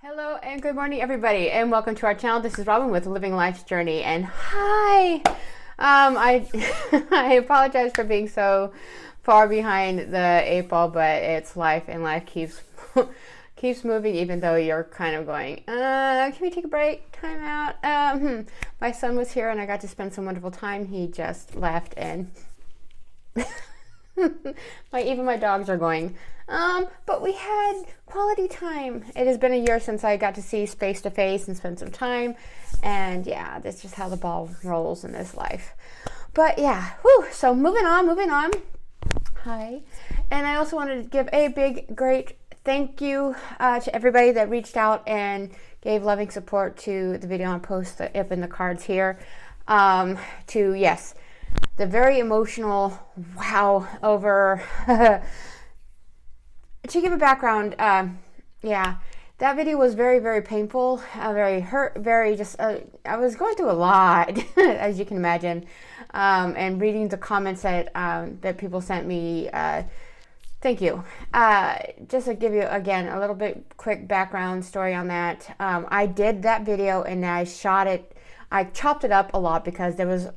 Hello and good morning, everybody, and welcome to our channel. This is Robin with Living Life's Journey, and hi. I I apologize for being so far behind the 8 ball, but it's life, and life keeps keeps moving, even though you're kind of going, can we take a break? Time out. My son was here, and I got to spend some wonderful time. He just left, and even my dogs are going, but we had quality time. It has been a year since I got to see face to face and spend some time, and yeah, that's just how the ball rolls in this life. But yeah, so moving on. Hi. And I also wanted to give a big, great thank you to everybody that reached out and gave loving support to the video and post up in the cards here. The very emotional wow over to give a background, that video was very, very painful, very hurt, very just, I was going through a lot, as you can imagine, and reading the comments that people sent me, thank you. Just to give you, again, a little bit quick background story on that. I did that video and I shot it, I chopped it up a lot because there was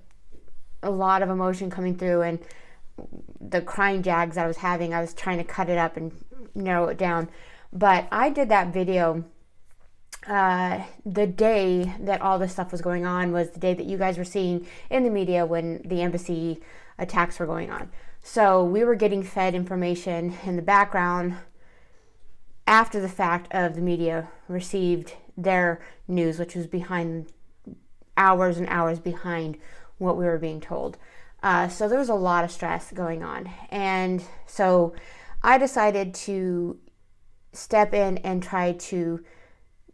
a lot of emotion coming through, and the crying jags I was having, I was trying to cut it up and narrow it down. But I did that video the day that all this stuff was going on, was the day that you guys were seeing in the media when the embassy attacks were going on. So we were getting fed information in the background after the fact of the media received their news, which was behind hours and hours behind what we were being told. So there was a lot of stress going on. And so I decided to step in and try to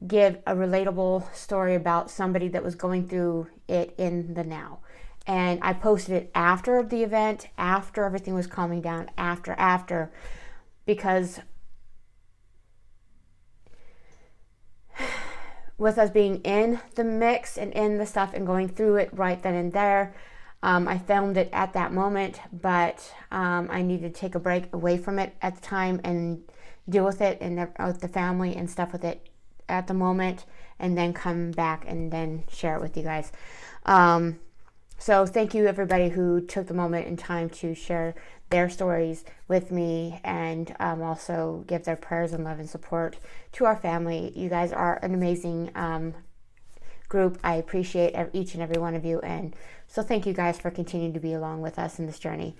give a relatable story about somebody that was going through it in the now. And I posted it after the event, after everything was calming down, after, because with us being in the mix and in the stuff and going through it right then and there, I filmed it at that moment, but I needed to take a break away from it at the time and deal with it and with the family and stuff with it at the moment, and then come back and then share it with you guys. So thank you, everybody who took the moment and time to share their stories with me, and also give their prayers and love and support to our family. You guys are an amazing group. I appreciate each and every one of you, and so thank you guys for continuing to be along with us in this journey.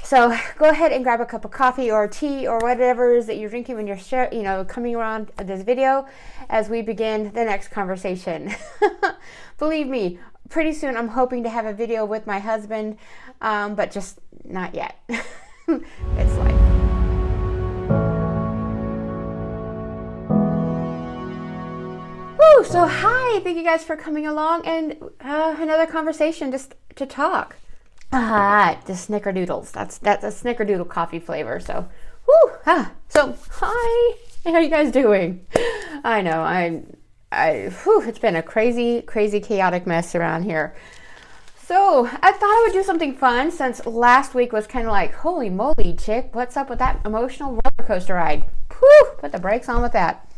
So go ahead and grab a cup of coffee or tea or whatever it is that you're drinking when you're coming around this video as we begin the next conversation. Believe me, pretty soon I'm hoping to have a video with my husband, but just not yet. It's life. Woo! So hi, thank you guys for coming along, and another conversation just to talk. The snickerdoodles. That's a snickerdoodle coffee flavor. So, so hi, how are you guys doing? I know it's been a crazy, chaotic mess around here. So I thought I would do something fun, since last week was kind of like, holy moly, chick, what's up with that emotional roller coaster ride? Put the brakes on with that.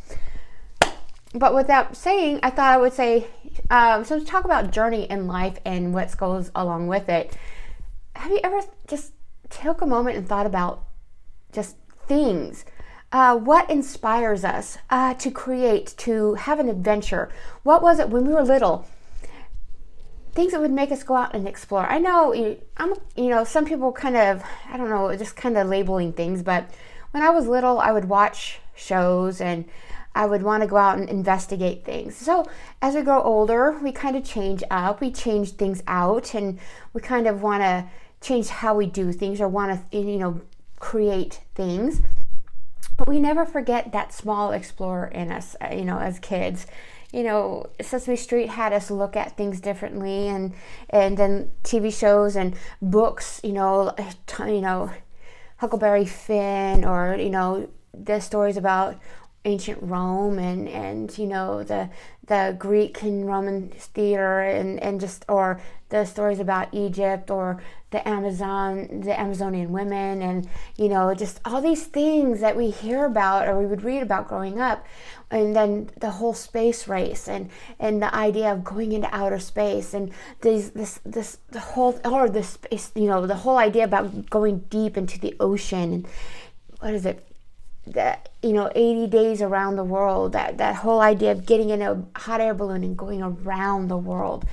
But with that saying, I thought I would say, so to talk about journey in life and what goes along with it. Have you ever just took a moment and thought about just things? What inspires us to create, to have an adventure? What was it when we were little? Things that would make us go out and explore. I know, some people kind of, I don't know, just kind of labeling things, but when I was little, I would watch shows and I would want to go out and investigate things. So as we grow older, we kind of change up, we change things out, and we kind of want to change how we do things or want to, create things. But we never forget that small explorer in us, as kids. Sesame Street had us look at things differently, and then TV shows and books, Huckleberry Finn, or, the stories about ancient Rome and you know the Greek and Roman theater and just, or the stories about Egypt, or the Amazonian women, and you know, just all these things that we hear about or we would read about growing up. And then the whole space race and the idea of going into outer space, and the whole space, you know, the whole idea about going deep into the ocean, and what is it, that, you know, 80 days around the world, that whole idea of getting in a hot air balloon and going around the world.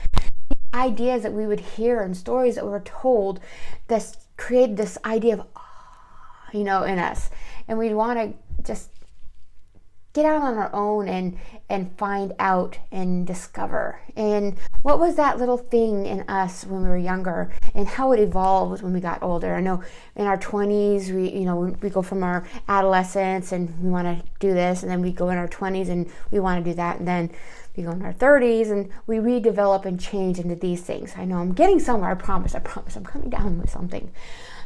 Ideas that we would hear and stories that were told that created this idea of awe, you know, in us, and we'd want to just get out on our own and find out and discover. And what was that little thing in us when we were younger, and how it evolved when we got older. I know in our 20s, we go from our adolescence and we want to do this, and then we go in our 20s and we want to do that, and then we go in our 30s and we redevelop and change into these things. I know I'm getting somewhere, I promise I'm coming down with something.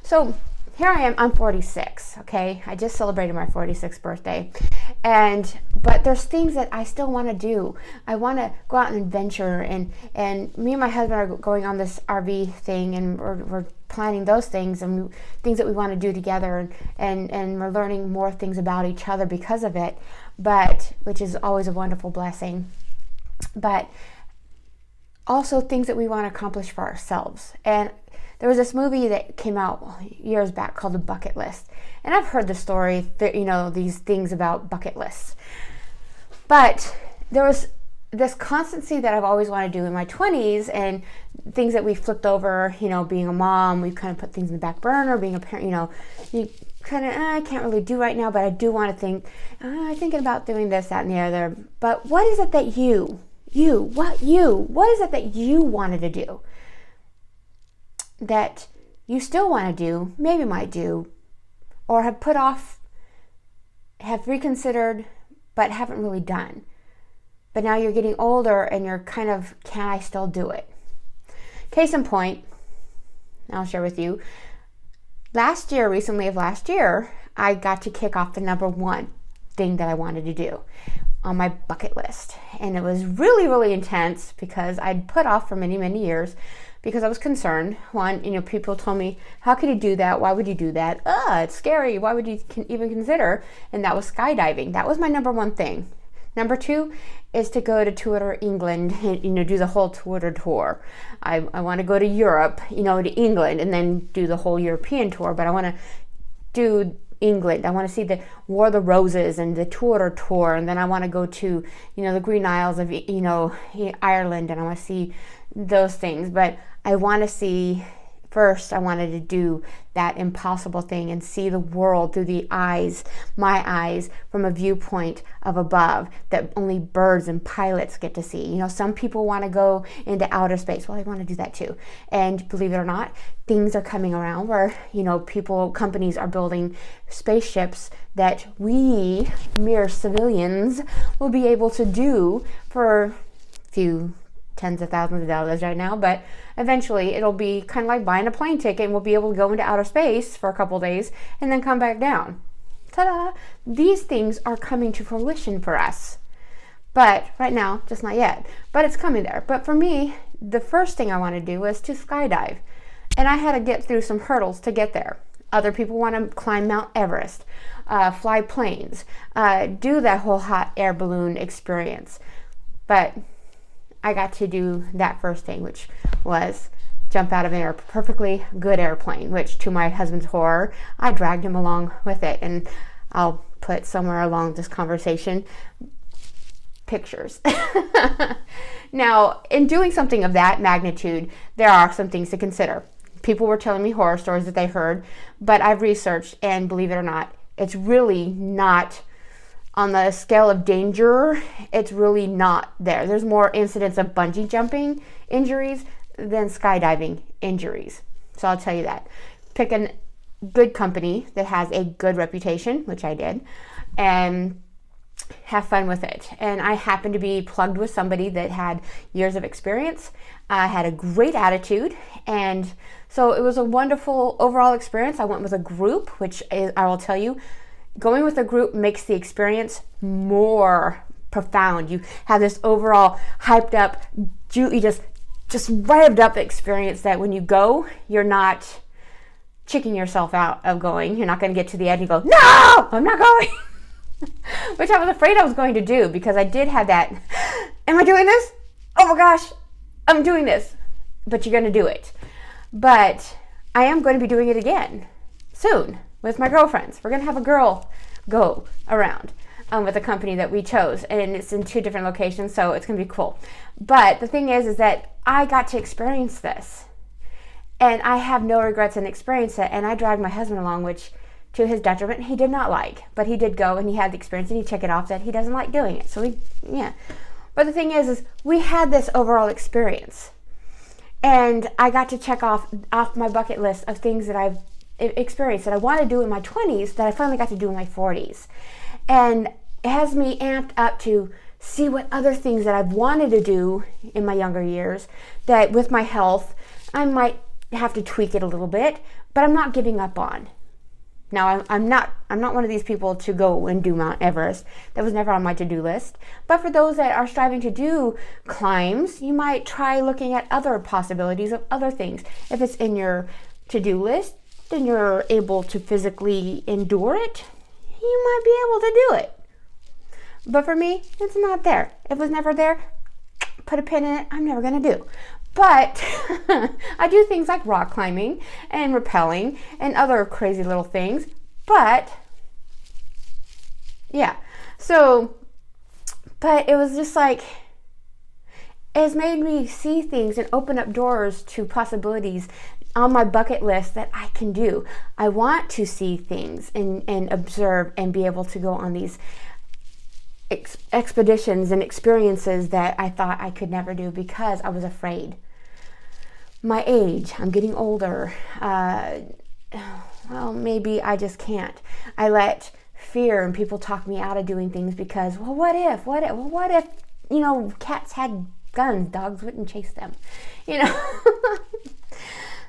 So here I am, I'm 46, okay? I just celebrated my 46th birthday. But there's things that I still want to do. I want to go out and adventure, and me and my husband are going on this RV thing, and we're planning those things, and things that we want to do together, and we're learning more things about each other because of it, which is always a wonderful blessing. But also things that we want to accomplish for ourselves. And there was this movie that came out years back called The Bucket List. And I've heard the story, you know, these things about bucket lists. But there was this constancy that I've always wanted to do in my 20s, and things that we flipped over, you know, being a mom, we kind of put things in the back burner, being a parent, you know, you kind of, I can't really do right now, but I do want to think, I'm thinking about doing this, that, and the other. But what is it that what is it that you wanted to do, that you still want to do, maybe might do, or have put off, have reconsidered, but haven't really done? But now you're getting older and you're kind of, can I still do it? Case in point, I'll share with you. Recently of last year, I got to kick off the number one thing that I wanted to do on my bucket list. And it was really, really intense because I'd put off for many, many years because I was concerned. One, you know, people told me, how could you do that? Why would you do that? It's scary. Why would you even consider? And that was skydiving. That was my number one thing. Number two is to go to Twitter England and, you know, do the whole Twitter tour. I want to go to Europe, you know, to England, and then do the whole European tour, but I want to do England. I want to see the War of the Roses and the Twitter tour, and then I want to go to, you know, the Green Isles of, you know, Ireland, and I want to see those things. But I want to see, first I wanted to do that impossible thing and see the world through my eyes, from a viewpoint of above that only birds and pilots get to see. You know, some people want to go into outer space. Well, I want to do that too. And believe it or not, things are coming around where, you know, companies are building spaceships that we, mere civilians, will be able to do for a few tens of thousands of dollars right now, but eventually it'll be kind of like buying a plane ticket, and we'll be able to go into outer space for a couple of days and then come back down. Ta-da! These things are coming to fruition for us. But right now, just not yet. But it's coming there. But for me, the first thing I want to do was to skydive. And I had to get through some hurdles to get there. Other people want to climb Mount Everest, fly planes, do that whole hot air balloon experience. But I got to do that first thing, which was jump out of a perfectly good airplane, which, to my husband's horror, I dragged him along with it. And I'll put somewhere along this conversation pictures. Now, in doing something of that magnitude, there are some things to consider. People were telling me horror stories that they heard, but I've researched, and believe it or not, it's really not on the scale of danger. It's really not there. There's more incidents of bungee jumping injuries than skydiving injuries. So I'll tell you that. Pick a good company that has a good reputation, which I did, and have fun with it. And I happened to be plugged with somebody that had years of experience, had a great attitude, and so it was a wonderful overall experience. I went with a group, which is, I will tell you, going with a group makes the experience more profound. You have this overall hyped up, you just revved up experience that when you go, you're not chicking yourself out of going. You're not going to get to the end and go, no, I'm not going. Which I was afraid I was going to do, because I did have that, am I doing this? Oh my gosh, I'm doing this. But you're going to do it. But I am going to be doing it again soon with my girlfriends. We're going to have a girl go around with a company that we chose, and it's in 2 different locations, so it's going to be cool. But the thing is that I got to experience this, and I have no regrets in experiencing it. And I dragged my husband along, which to his detriment he did not like, but he did go and he had the experience, and he checked it off that he doesn't like doing it. So yeah. But the thing is we had this overall experience, and I got to check off my bucket list of things that I've experienced that I wanted to do in my 20s that I finally got to do in my 40s. And it has me amped up to see what other things that I've wanted to do in my younger years, that with my health, I might have to tweak it a little bit, but I'm not giving up on. Now, I'm not one of these people to go and do Mount Everest. That was never on my to-do list. But for those that are striving to do climbs, you might try looking at other possibilities of other things. If it's in your to-do list, then you're able to physically endure it, you might be able to do it. But for me, it's not there. It was never there. Put a pin in it. I'm never going to do. But I do things like rock climbing and rappelling and other crazy little things. But yeah, so, but it was just like, it's made me see things and open up doors to possibilities on my bucket list that I can do. I want to see things and observe and be able to go on these expeditions and experiences that I thought I could never do because I was afraid. My age, I'm getting older. Well, maybe I just can't. I let fear and people talk me out of doing things because, well, what if, cats had guns, dogs wouldn't chase them,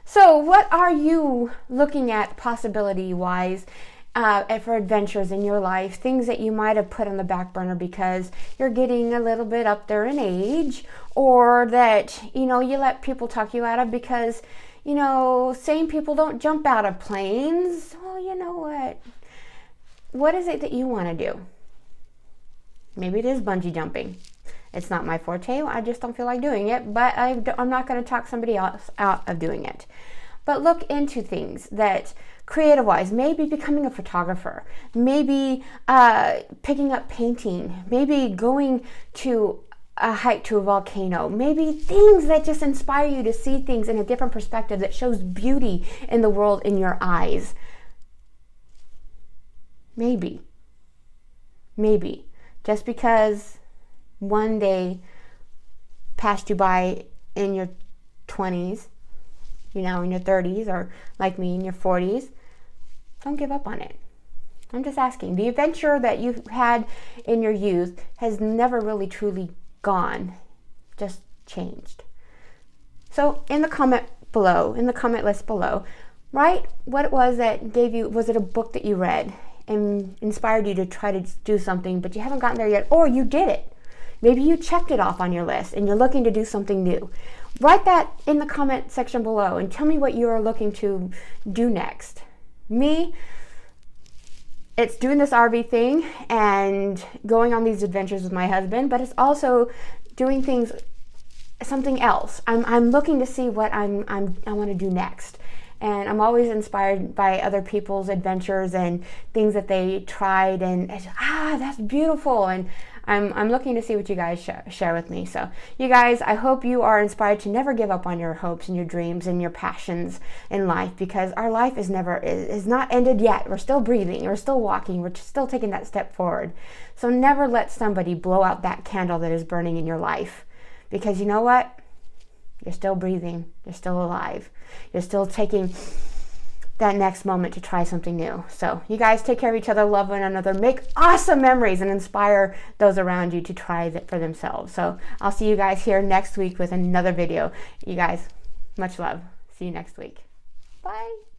So what are you looking at possibility-wise for adventures in your life, things that you might have put on the back burner because you're getting a little bit up there in age, or that, you let people talk you out of because, sane people don't jump out of planes. Well, you know what? What is it that you want to do? Maybe it is bungee jumping. It's not my forte. I just don't feel like doing it, but I'm not going to talk somebody else out of doing it. But look into things that, creative-wise, maybe becoming a photographer, maybe picking up painting, maybe going to a hike to a volcano, maybe things that just inspire you to see things in a different perspective that shows beauty in the world in your eyes. Maybe. Just because one day passed you by in your 20s, in your 30s, or like me in your 40s, don't give up on it. I'm just asking. The adventure that you had in your youth has never really truly gone, just changed. So in the comment list below, write what it was that gave you, was it a book that you read and inspired you to try to do something, but you haven't gotten there yet, or you did it. Maybe you checked it off on your list and you're looking to do something new. Write that in the comment section below and tell me what you are looking to do next. Me, it's doing this RV thing and going on these adventures with my husband, but it's also doing something else. I'm looking to see what I want to do next. And I'm always inspired by other people's adventures and things that they tried, and it's, that's beautiful. And I'm looking to see what you guys share with me. So you guys, I hope you are inspired to never give up on your hopes and your dreams and your passions in life, because our life is not ended yet. We're still breathing, we're still walking, we're still taking that step forward. So never let somebody blow out that candle that is burning in your life, because you know what? You're still breathing, you're still alive, you're still taking that next moment to try something new. So you guys take care of each other, love one another, make awesome memories, and inspire those around you to try that for themselves. So I'll see you guys here next week with another video. You guys, much love. See you next week. Bye.